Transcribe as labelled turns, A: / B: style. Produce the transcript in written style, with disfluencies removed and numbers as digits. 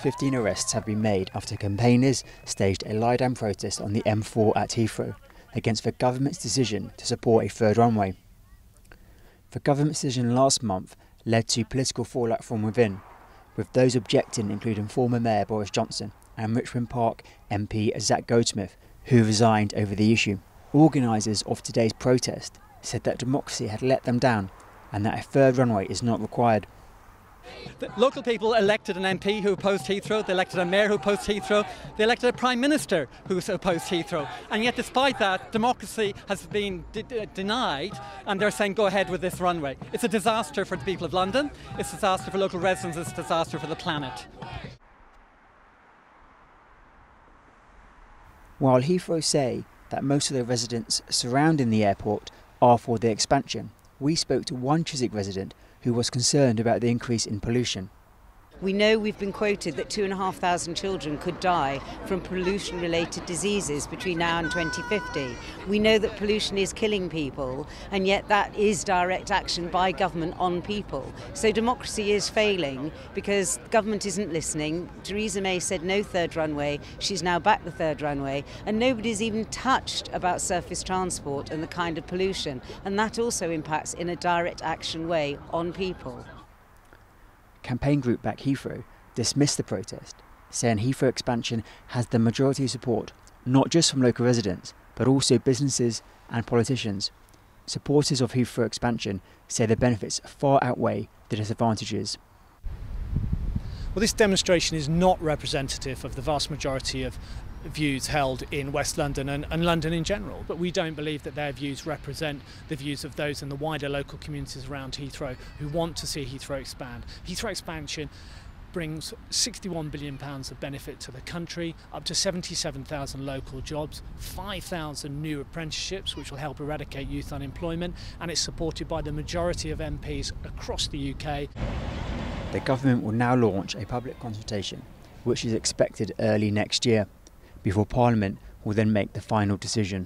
A: 15 arrests have been made after campaigners staged a lie-down protest on the M4 at Heathrow against the government's decision to support a third runway. The government's decision last month led to political fallout from within, with those objecting including former Mayor Boris Johnson and Richmond Park MP Zack Goldsmith, who resigned over the issue. Organisers of today's protest said that democracy had let them down and that a third runway is not required.
B: The local people elected an MP who opposed Heathrow, they elected a mayor who opposed Heathrow, they elected a Prime Minister who opposed Heathrow. And yet despite that, democracy has been denied and they're saying go ahead with this runway. It's a disaster for the people of London, it's a disaster for local residents, it's a disaster for the planet.
A: While Heathrow say that most of the residents surrounding the airport are for the expansion, we spoke to one Chiswick resident who was concerned about the increase in pollution.
C: We know we've been quoted that 2,500 children could die from pollution-related diseases between now and 2050. We know that pollution is killing people, and yet that is direct action by government on people. So democracy is failing because government isn't listening. Theresa May said no third runway. She's now back the third runway, and nobody's even touched about surface transport and the kind of pollution, and that also impacts in a direct action way on people.
A: Campaign group Back Heathrow dismissed the protest, saying Heathrow expansion has the majority support, not just from local residents, but also businesses and politicians. Supporters of Heathrow expansion say the benefits far outweigh the disadvantages.
D: Well, this demonstration is not representative of the vast majority of views held in West London and London in general, but we don't believe that their views represent the views of those in the wider local communities around Heathrow who want to see Heathrow expand. Heathrow expansion brings £61 billion of benefit to the country, up to 77,000 local jobs, 5,000 new apprenticeships which will help eradicate youth unemployment, and it's supported by the majority of MPs across the UK.
A: The government will now launch a public consultation, which is expected early next year, before Parliament will then make the final decision.